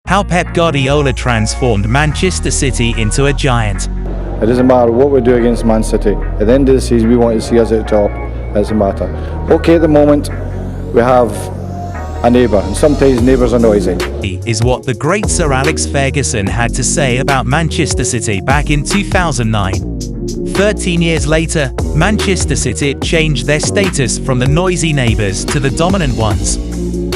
How Pep Guardiola transformed Manchester City into a giant. It doesn't matter what we do against Man City. At the end of the season, we want to see us at the top. It doesn't matter. Okay, at the moment, we have a neighbour, and sometimes neighbours are noisy. Is what the great Sir Alex Ferguson had to say about Manchester City back in 2009. 13 years later, Manchester City changed their status from the noisy neighbours to the dominant ones.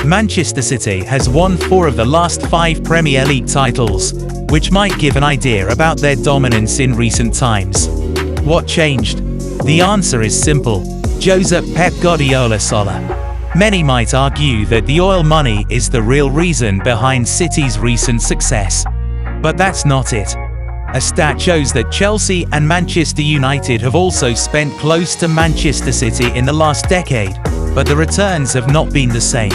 Manchester City has won 4 of the last 5 Premier League titles, which might give an idea about their dominance in recent times. What changed? The answer is simple: Josep Pep Guardiola Sola. Many might argue that the oil money is the real reason behind City's recent success. But that's not it. A stat shows that Chelsea and Manchester United have also spent close to Manchester City in the last decade, but the returns have not been the same.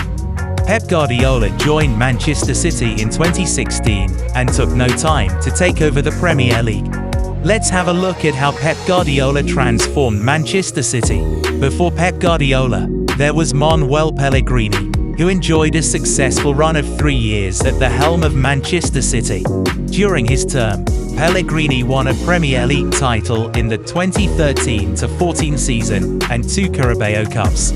Pep Guardiola joined Manchester City in 2016 and took no time to take over the Premier League. Let's have a look at how Pep Guardiola transformed Manchester City. Before Pep Guardiola, there was Manuel Pellegrini, who enjoyed a successful run of 3 years at the helm of Manchester City. During his term, Pellegrini won a Premier League title in the 2013-14 season and 2 Carabao Cups.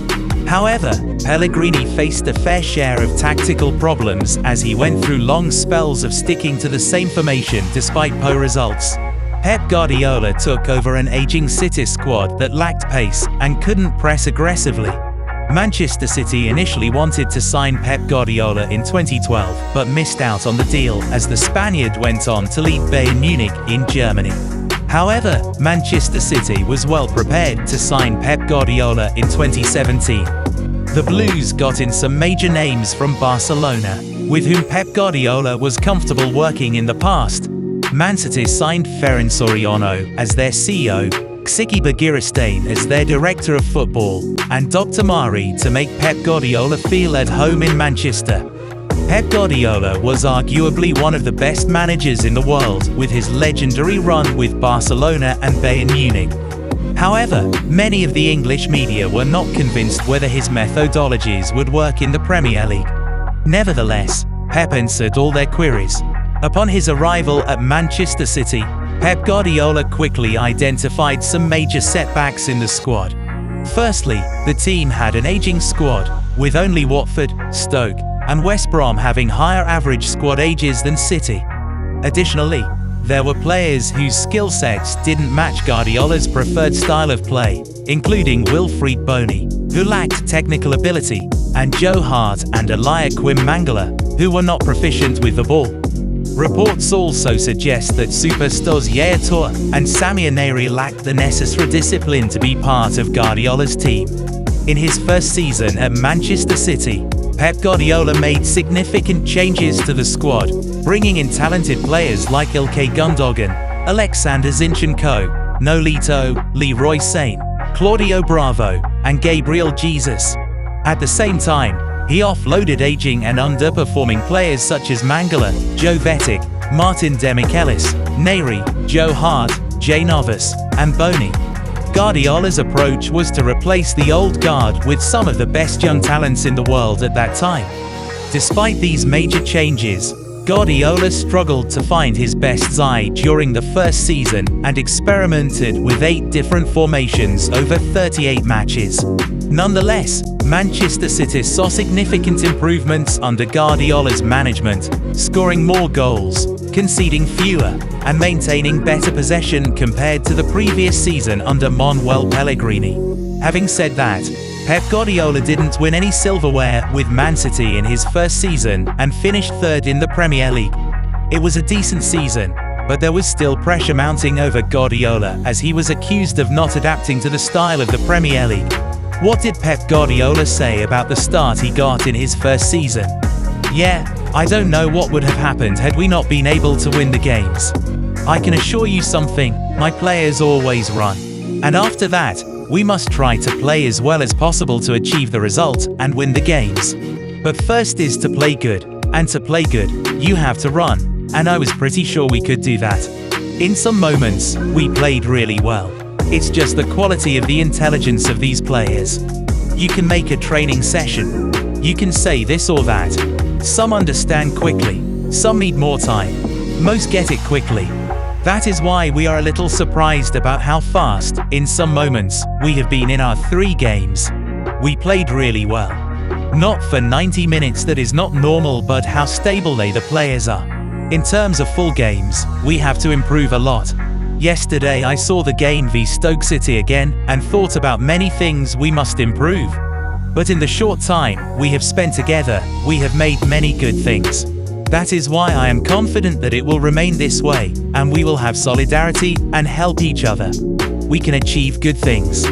However, Pellegrini faced a fair share of tactical problems as he went through long spells of sticking to the same formation despite poor results. Pep Guardiola took over an aging City squad that lacked pace and couldn't press aggressively. Manchester City initially wanted to sign Pep Guardiola in 2012, but missed out on the deal as the Spaniard went on to lead Bayern Munich in Germany. However, Manchester City was well prepared to sign Pep Guardiola in 2017. The Blues got in some major names from Barcelona, with whom Pep Guardiola was comfortable working in the past. Man City signed Ferran Soriano as their CEO, Xique Bagirstein as their director of football, and Dr. Mari to make Pep Guardiola feel at home in Manchester. Pep Guardiola was arguably one of the best managers in the world, with his legendary run with Barcelona and Bayern Munich. However, many of the English media were not convinced whether his methodologies would work in the Premier League. Nevertheless, Pep answered all their queries. Upon his arrival at Manchester City, Pep Guardiola quickly identified some major setbacks in the squad. Firstly, the team had an aging squad, with only Watford, Stoke, and West Brom having higher average squad ages than City. Additionally, there were players whose skill sets didn't match Guardiola's preferred style of play, including Wilfried Bony, who lacked technical ability, and Joe Hart and Eliaquim Mangala, who were not proficient with the ball. Reports also suggest that superstars Yaya Toure and Samir Nasri lacked the necessary discipline to be part of Guardiola's team. In his first season at Manchester City, Pep Guardiola made significant changes to the squad, bringing in talented players like Ilkay Gundogan, Alexander Zinchenko, Nolito, Leroy Sane, Claudio Bravo, and Gabriel Jesus. At the same time, he offloaded aging and underperforming players such as Mangala, Joe Vetic, Martin Demichelis, Nasri, Joe Hart, Jay Novas, and Bony. Guardiola's approach was to replace the old guard with some of the best young talents in the world at that time. Despite these major changes, Guardiola struggled to find his best side during the first season and experimented with 8 different formations over 38 matches. Nonetheless, Manchester City saw significant improvements under Guardiola's management, scoring more goals, conceding fewer, and maintaining better possession compared to the previous season under Manuel Pellegrini. Having said that, Pep Guardiola didn't win any silverware with Man City in his first season and finished 3rd in the Premier League. It was a decent season, but there was still pressure mounting over Guardiola as he was accused of not adapting to the style of the Premier League. What did Pep Guardiola say about the start he got in his first season? "Yeah, I don't know what would have happened had we not been able to win the games. I can assure you something, my players always run. And after that, we must try to play as well as possible to achieve the result and win the games. But first is to play good, and to play good, you have to run, and I was pretty sure we could do that. In some moments, we played really well. It's just the quality of the intelligence of these players. You can make a training session. You can say this or that. Some understand quickly, Some need more time. Most get it quickly. That is why we are a little surprised about how fast, in some moments, we have been in our 3 games. We played really well. Not for 90 minutes, that is not normal, but how stable the players are. In terms of full games, we have to improve a lot. Yesterday I saw the game v Stoke City again and thought about many things we must improve. But in the short time we have spent together, we have made many good things. That is why I am confident that it will remain this way, and we will have solidarity and help each other. We can achieve good things.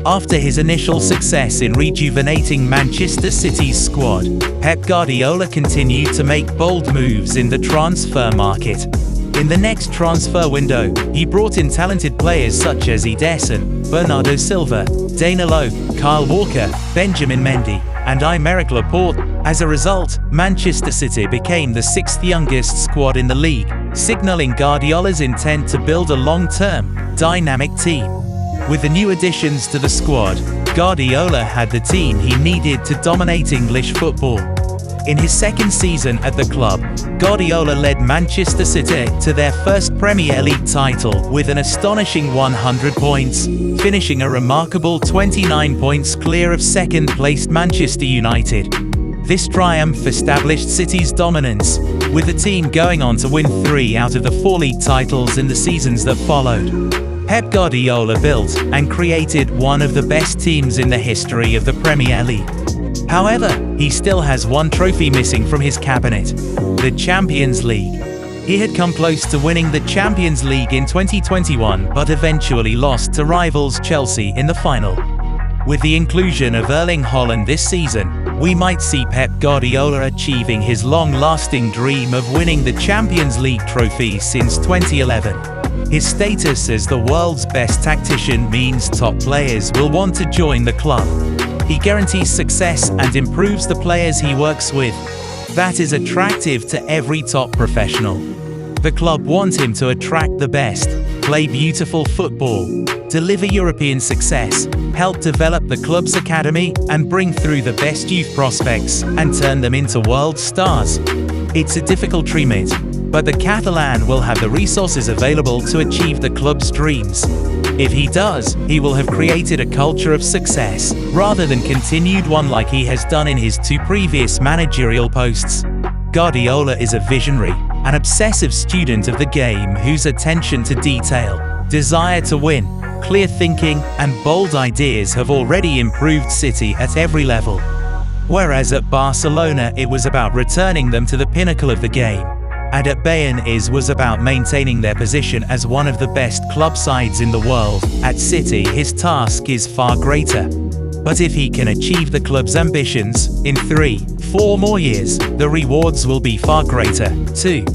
After his initial success in rejuvenating Manchester City's squad, Pep Guardiola continued to make bold moves in the transfer market. In the next transfer window, he brought in talented players such as Ederson, Bernardo Silva, Danilo, Kyle Walker, Benjamin Mendy, and Aymeric Laporte. As a result, Manchester City became the 6th youngest squad in the league, signaling Guardiola's intent to build a long-term, dynamic team. With the new additions to the squad, Guardiola had the team he needed to dominate English football. In his 2nd season at the club, Guardiola led Manchester City to their first Premier League title with an astonishing 100 points, finishing a remarkable 29 points clear of 2nd-placed Manchester United. This triumph established City's dominance, with the team going on to win 3 out of the 4 league titles in the seasons that followed. Pep Guardiola built and created one of the best teams in the history of the Premier League. However, he still has one trophy missing from his cabinet: the Champions League. He had come close to winning the Champions League in 2021 but eventually lost to rivals Chelsea in the final. With the inclusion of Erling Haaland this season, we might see Pep Guardiola achieving his long-lasting dream of winning the Champions League trophy since 2011. His status as the world's best tactician means top players will want to join the club. He guarantees success and improves the players he works with. That is attractive to every top professional. The club want him to attract the best, play beautiful football, deliver European success, help develop the club's academy, and bring through the best youth prospects and turn them into world stars. It's a difficult remit, but the Catalan will have the resources available to achieve the club's dreams. If he does, he will have created a culture of success, rather than continued one like he has done in his 2 previous managerial posts. Guardiola is a visionary, an obsessive student of the game whose attention to detail, desire to win, clear thinking, and bold ideas have already improved City at every level. Whereas at Barcelona it was about returning them to the pinnacle of the game, and at Bayern it was about maintaining their position as one of the best club sides in the world. At City his task is far greater. But if he can achieve the club's ambitions, in 3-4 more years, the rewards will be far greater, too.